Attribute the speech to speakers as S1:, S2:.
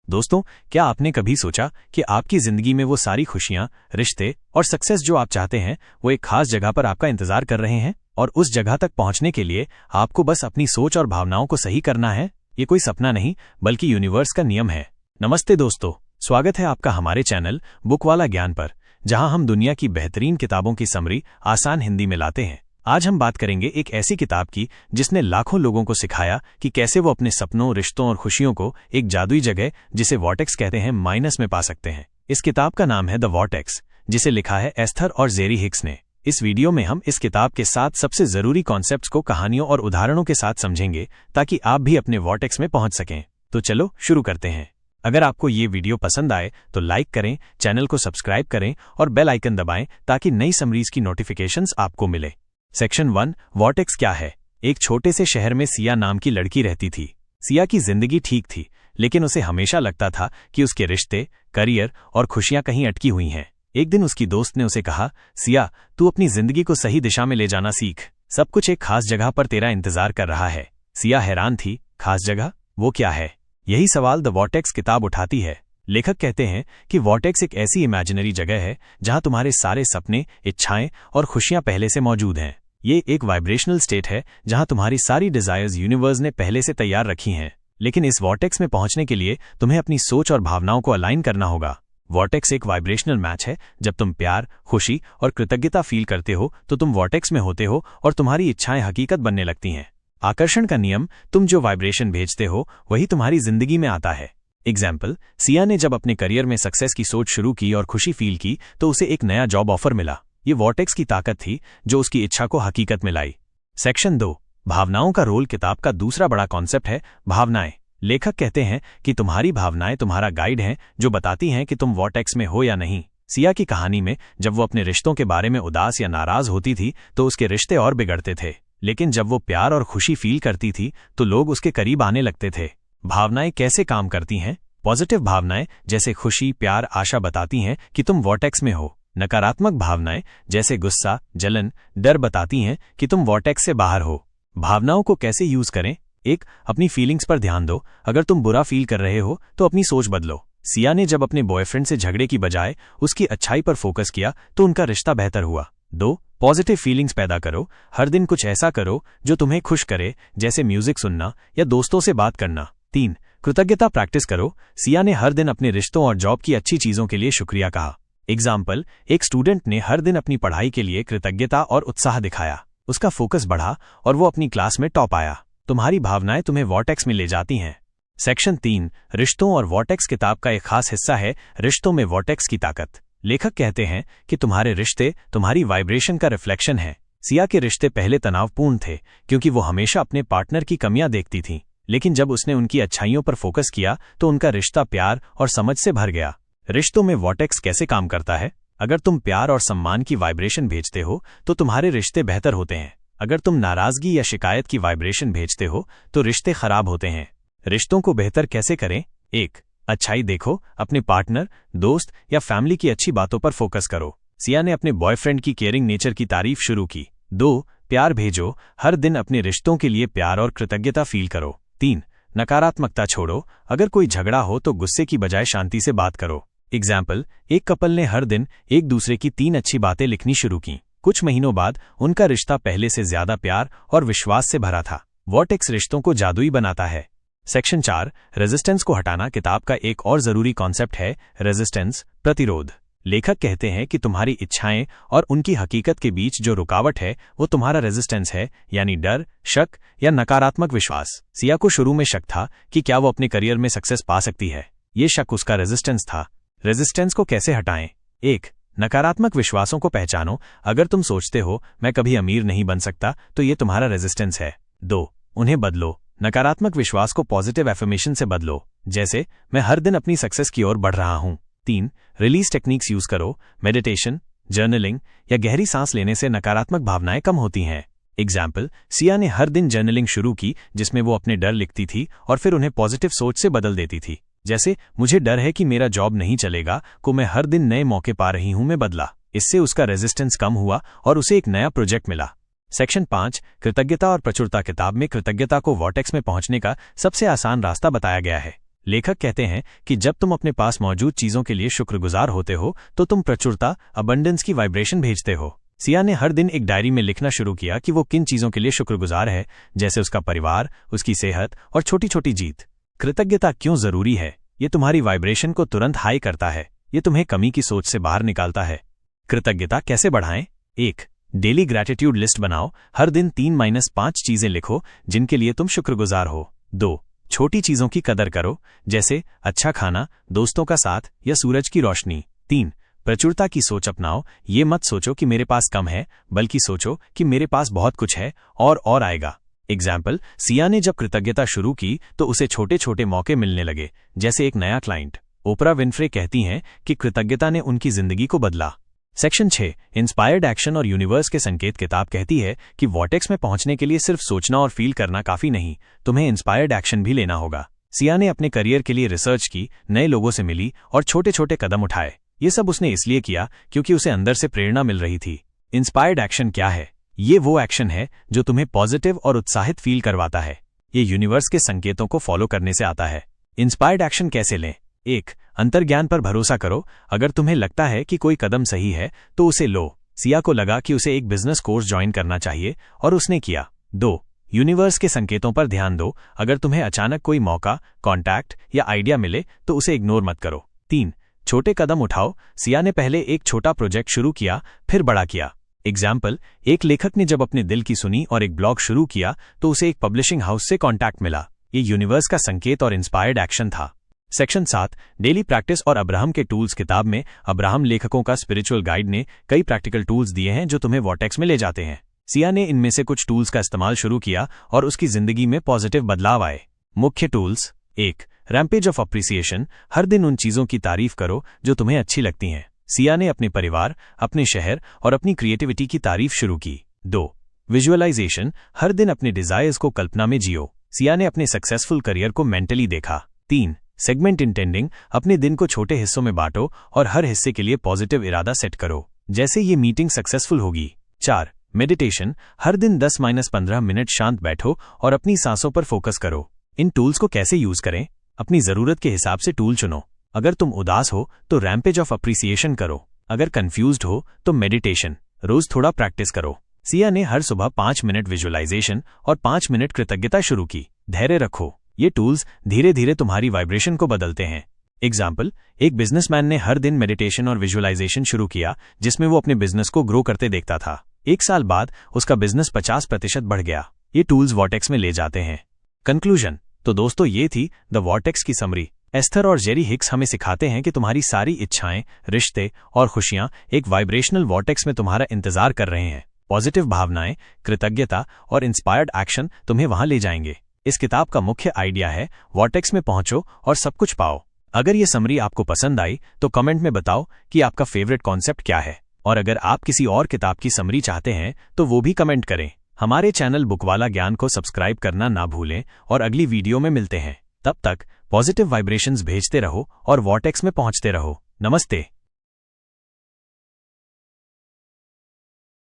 S1: दोस्तों, क्या आपने कभी सोचा कि आपकी जिंदगी में वो सारी खुशियां, रिश्ते और सक्सेस जो आप चाहते हैं वो एक खास जगह पर आपका इंतजार कर रहे हैं और उस जगह तक पहुंचने के लिए आपको बस अपनी सोच और भावनाओं को सही करना है? ये कोई सपना नहीं बल्कि यूनिवर्स का नियम है। नमस्ते दोस्तों, स्वागत है आपका हमारे चैनल बुक वाला ज्ञान पर, जहां हम दुनिया की बेहतरीन किताबों की समरी आसान हिंदी में लाते हैं। आज हम बात करेंगे एक ऐसी किताब की जिसने लाखों लोगों को सिखाया कि कैसे वो अपने सपनों, रिश्तों और खुशियों को एक जादुई जगह जिसे वॉर्टेक्स कहते हैं माइनस में पा सकते हैं। इस किताब का नाम है द वॉर्टेक्स, जिसे लिखा है एस्थर और जेरी हिक्स ने। इस वीडियो में हम इस किताब के 7 सबसे जरूरी कॉन्सेप्ट्स को कहानियों और उदाहरणों के साथ समझेंगे ताकि आप भी अपने वॉर्टेक्स में पहुंच सकें। तो चलो शुरू करते हैं। अगर आपको ये वीडियो पसंद आए तो लाइक करें, चैनल को सब्सक्राइब करें और बेल आइकन दबाएं ताकि नई समरीज की नोटिफिकेशंस आपको मिले। सेक्शन 1, वॉर्टेक्स क्या है। एक छोटे से शहर में सिया नाम की लड़की रहती थी। सिया की जिंदगी ठीक थी, लेकिन उसे हमेशा लगता था कि उसके रिश्ते, करियर और खुशियां कहीं अटकी हुई हैं। एक दिन उसकी दोस्त ने उसे कहा, सिया, तू अपनी जिंदगी को सही दिशा में ले जाना सीख। सब कुछ एक खास जगह पर तेरा इंतजार कर रहा है। सिया हैरान थी, खास जगह? वो क्या है? यही सवाल द वॉर्टेक्स किताब उठाती है। लेखक कहते हैं कि वॉर्टेक्स एक ऐसी इमेजिनरी जगह है जहां तुम्हारे सारे सपने, इच्छाएं और खुशियां पहले से मौजूद हैं। ये एक वाइब्रेशनल स्टेट है जहां तुम्हारी सारी डिजायर्स यूनिवर्स ने पहले से तैयार रखी हैं। लेकिन इस वॉर्टेक्स में पहुंचने के लिए तुम्हें अपनी सोच और भावनाओं को अलाइन करना होगा। वॉर्टेक्स एक वाइब्रेशनल मैच है। जब तुम प्यार, खुशी और कृतज्ञता फील करते हो तो तुम वॉर्टेक्स में होते हो और तुम्हारी इच्छाएं हकीकत बनने लगती हैं। आकर्षण का नियम, तुम जो वाइब्रेशन भेजते हो वही तुम्हारी जिंदगी में आता है। एग्जाम्पल, सिया ने जब अपने करियर में सक्सेस की सोच शुरू की और खुशी फील की तो उसे एक नया जॉब ऑफर मिला। ये वॉर्टेक्स की ताकत थी जो उसकी इच्छा को हकीकत में लाई। सेक्शन 2, भावनाओं का रोल। किताब का दूसरा बड़ा कॉन्सेप्ट है भावनाएं। लेखक कहते हैं कि तुम्हारी भावनाएं तुम्हारा गाइड हैं जो बताती हैं कि तुम वॉर्टेक्स में हो या नहीं। सिया की कहानी में जब वो अपने रिश्तों के बारे में उदास या नाराज होती थी तो उसके रिश्ते और बिगड़ते थे, लेकिन जब वो प्यार और खुशी फील करती थी तो लोग उसके करीब आने लगते थे। भावनाएं कैसे काम करती हैं? पॉजिटिव भावनाएं जैसे खुशी, प्यार, आशा बताती हैं कि तुम वॉर्टेक्स में हो। नकारात्मक भावनाएं जैसे गुस्सा, जलन, डर बताती हैं कि तुम वॉर्टेक्स से बाहर हो। भावनाओं को कैसे यूज करें? 1, अपनी फीलिंग्स पर ध्यान दो। अगर तुम बुरा फील कर रहे हो तो अपनी सोच बदलो। सिया ने जब अपने बॉयफ्रेंड से झगड़े की बजाय उसकी अच्छाई पर फोकस किया तो उनका रिश्ता बेहतर हुआ। 2, पॉजिटिव फीलिंग्स पैदा करो। हर दिन कुछ ऐसा करो जो तुम्हें खुश करे, जैसे म्यूजिक सुनना या दोस्तों से बात करना। 3, कृतज्ञता प्रैक्टिस करो। सिया ने हर दिन अपने रिश्तों और जॉब की अच्छी चीजों के लिए शुक्रिया कहा। एग्जाम्पल, एक स्टूडेंट ने हर दिन अपनी पढ़ाई के लिए कृतज्ञता और उत्साह दिखाया। उसका फोकस बढ़ा और वो अपनी क्लास में टॉप आया। तुम्हारी भावनाएं तुम्हें वॉर्टेक्स में ले जाती हैं। सेक्शन 3, रिश्तों और वॉर्टेक्स। किताब का एक खास हिस्सा है रिश्तों में वॉर्टेक्स की ताकत। लेखक कहते हैं कि तुम्हारे रिश्ते तुम्हारी वाइब्रेशन का रिफ्लेक्शन है। सिया के रिश्ते पहले तनावपूर्ण थे क्योंकि वो हमेशा अपने पार्टनर की कमियां देखती थीं, लेकिन जब उसने उनकी अच्छाइयों पर फोकस किया तो उनका रिश्ता प्यार और समझ से भर गया। रिश्तों में वॉर्टेक्स कैसे काम करता है? अगर तुम प्यार और सम्मान की वाइब्रेशन भेजते हो तो तुम्हारे रिश्ते बेहतर होते हैं। अगर तुम नाराजगी या शिकायत की वाइब्रेशन भेजते हो तो रिश्ते खराब होते हैं। रिश्तों को बेहतर कैसे करें? 1, अच्छाई देखो। अपने पार्टनर, दोस्त या फैमिली की अच्छी बातों पर फोकस करो। सिया ने अपने बॉयफ्रेंड की केयरिंग नेचर की तारीफ शुरू की। 2, प्यार भेजो। हर दिन अपने रिश्तों के लिए प्यार और कृतज्ञता फील करो। 3, नकारात्मकता छोड़ो। अगर कोई झगड़ा हो तो गुस्से की बजाय शांति से बात करो। एग्जाम्पल, एक कपल ने हर दिन एक दूसरे की 3 अच्छी बातें लिखनी शुरू की। कुछ महीनों बाद उनका रिश्ता पहले से ज्यादा प्यार और विश्वास से भरा था। वॉर्टेक्स रिश्तों को जादुई बनाता है। सेक्शन 4, रेजिस्टेंस को हटाना। किताब का एक और जरूरी कॉन्सेप्ट है रेजिस्टेंस, प्रतिरोध। लेखक कहते हैं कि तुम्हारी इच्छाएं और उनकी हकीकत के बीच जो रुकावट है वो तुम्हारा रेजिस्टेंस है, यानी डर, शक या नकारात्मक विश्वास। सिया को शुरू में शक था कि क्या वो अपने करियर में सक्सेस पा सकती है। ये शक उसका रेजिस्टेंस था। रेजिस्टेंस को कैसे हटाएं? 1, नकारात्मक विश्वासों को पहचानो। अगर तुम सोचते हो मैं कभी अमीर नहीं बन सकता तो ये तुम्हारा रेजिस्टेंस है। 2, उन्हें बदलो। नकारात्मक विश्वास को पॉजिटिव एफर्मेशन से बदलो, जैसे मैं हर दिन अपनी सक्सेस की ओर बढ़ रहा हूं। 3, रिलीज टेक्निक्स यूज करो। मेडिटेशन, जर्नलिंग या गहरी सांस लेने से नकारात्मक भावनाएं कम होती हैं। एग्जाम्पल, सिया ने हर दिन जर्नलिंग शुरू की जिसमें वो अपने डर लिखती थी और फिर उन्हें पॉजिटिव सोच से बदल देती थी। जैसे मुझे डर है कि मेरा जॉब नहीं चलेगा को मैं हर दिन नए मौके पा रही हूं में बदला। इससे उसका रेजिस्टेंस कम हुआ और उसे एक नया प्रोजेक्ट मिला। सेक्शन 5, कृतज्ञता और प्रचुरता। किताब में कृतज्ञता को वॉर्टेक्स में पहुंचने का सबसे आसान रास्ता बताया गया है। लेखक कहते हैं कि जब तुम अपने पास मौजूद चीजों के लिए शुक्रगुजार होते हो तो तुम प्रचुरता, अबंडेंस की वाइब्रेशन भेजते हो। सिया ने हर दिन एक डायरी में लिखना शुरू किया कि वो किन चीजों के लिए शुक्रगुजार है, जैसे उसका परिवार, उसकी सेहत और छोटी छोटी जीत। कृतज्ञता क्यों जरूरी है? ये तुम्हारी वाइब्रेशन को तुरंत हाई करता है। ये तुम्हें कमी की सोच से बाहर निकालता है। कृतज्ञता कैसे बढ़ाएं? 1. डेली ग्रैटिट्यूड लिस्ट बनाओ। हर दिन 3-5 चीजें लिखो जिनके लिए तुम शुक्रगुजार हो। 2. छोटी चीजों की कदर करो, जैसे अच्छा खाना, दोस्तों का साथ या सूरज की रोशनी। 3. प्रचुरता की सोच अपनाओ। ये मत सोचो कि मेरे पास कम है, बल्कि सोचो कि मेरे पास बहुत कुछ है और आएगा। एग्जाम्पल, सिया ने जब कृतज्ञता शुरू की तो उसे छोटे छोटे मौके मिलने लगे, जैसे एक नया क्लाइंट। ओपरा विनफ्रे कहती हैं कि कृतज्ञता ने उनकी जिंदगी को बदला। सेक्शन 6, इंस्पायर्ड एक्शन और यूनिवर्स के संकेत किताब कहती है कि वॉर्टेक्स में पहुंचने के लिए सिर्फ सोचना और फील करना काफी नहीं, तुम्हें इंस्पायर्ड एक्शन भी लेना होगा। सिया ने अपने करियर के लिए रिसर्च की, नए लोगों से मिली और छोटे छोटे कदम उठाए। ये सब उसने इसलिए किया क्योंकि उसे अंदर से प्रेरणा मिल रही थी। इंस्पायर्ड एक्शन क्या है? ये वो एक्शन है जो तुम्हें पॉजिटिव और उत्साहित फील करवाता है। ये यूनिवर्स के संकेतों को फॉलो करने से आता है। इंस्पायर्ड एक्शन कैसे लें? 1. अंतर्ज्ञान पर भरोसा करो। अगर तुम्हें लगता है कि कोई कदम सही है तो उसे लो। सिया को लगा कि उसे एक बिजनेस कोर्स ज्वाइन करना चाहिए और उसने किया। 2. यूनिवर्स के संकेतों पर ध्यान दो। अगर तुम्हें अचानक कोई मौका, कॉन्टैक्ट या आइडिया मिले तो उसे इग्नोर मत करो। 3. छोटे कदम उठाओ। सिया ने पहले एक छोटा प्रोजेक्ट शुरू किया, फिर बड़ा किया। एग्जाम्पल, एक लेखक ने जब अपने दिल की सुनी और एक ब्लॉग शुरू किया तो उसे एक पब्लिशिंग हाउस से कॉन्टैक्ट मिला। ये यूनिवर्स का संकेत और इंस्पायर्ड एक्शन था। सेक्शन 7, डेली प्रैक्टिस और अब्राहम के टूल्स किताब में अब्राहम लेखकों का स्पिरिचुअल गाइड ने कई प्रैक्टिकल टूल्स दिए हैं जो तुम्हें वॉर्टेक्स में ले जाते हैं। सिया ने इनमें से कुछ टूल्स का इस्तेमाल शुरू किया और उसकी जिंदगी में पॉजिटिव बदलाव आए। मुख्य टूल्स। 1. Rampage of appreciation. हर दिन उन चीजों की तारीफ करो जो तुम्हें अच्छी लगती हैं। सिया ने अपने परिवार, अपने शहर और अपनी क्रिएटिविटी की तारीफ शुरू की। 2. विजुअलाइजेशन। हर दिन अपने डिजायर्स को कल्पना में जियो। सिया ने अपने सक्सेसफुल करियर को मेंटली देखा। 3. Segment intending. अपने दिन को छोटे हिस्सों में बांटो और हर हिस्से के लिए पॉजिटिव इरादा सेट करो, जैसे ये मीटिंग सक्सेसफुल होगी। 4. मेडिटेशन। हर दिन 10-15 मिनट शांत बैठो और अपनी सांसों पर फोकस करो। इन टूल्स को कैसे यूज करें? अपनी जरूरत के हिसाब से टूल चुनो। अगर तुम उदास हो तो रैम्पेज ऑफ अप्रिसिएशन करो। अगर कंफ्यूज्ड हो तो मेडिटेशन। रोज थोड़ा प्रैक्टिस करो। सिया ने हर सुबह 5 मिनट विजुअलाइजेशन और 5 मिनट कृतज्ञता शुरू की। धैर्य रखो, ये टूल्स धीरे धीरे तुम्हारी वाइब्रेशन को बदलते हैं। एग्जाम्पल, एक बिजनेसमैन ने हर दिन मेडिटेशन और विजुअलाइजेशन शुरू किया, जिसमें वो अपने बिजनेस को ग्रो करते देखता था। 1 साल बाद उसका बिजनेस 50% बढ़ गया। ये टूल्स वॉर्टेक्स में ले जाते हैं। कंक्लूजन। तो दोस्तों, ये थी द वॉर्टेक्स की समरी। एस्थर और जेरी हिक्स हमें सिखाते हैं कि तुम्हारी सारी इच्छाएं, रिश्ते और खुशियां एक वाइब्रेशनल वॉर्टेक्स में तुम्हारा इंतजार कर रहे हैं। पॉजिटिव भावनाएं, कृतज्ञता और इंस्पायर्ड एक्शन तुम्हें वहां ले जाएंगे। इस किताब का मुख्य आइडिया है वॉर्टेक्स में पहुंचो और सब कुछ पाओ। अगर ये समरी आपको पसंद आई तो कमेंट में बताओ कि आपका फेवरेट कॉन्सेप्ट क्या है, और अगर आप किसी और किताब की समरी चाहते हैं तो वो भी कमेंट करें। हमारे चैनल बुकवाला ज्ञान को सब्सक्राइब करना ना भूलें और अगली वीडियो में मिलते हैं। तब तक पॉजिटिव वाइब्रेशंस भेजते रहो और वॉर्टेक्स में पहुंचते रहो। नमस्ते।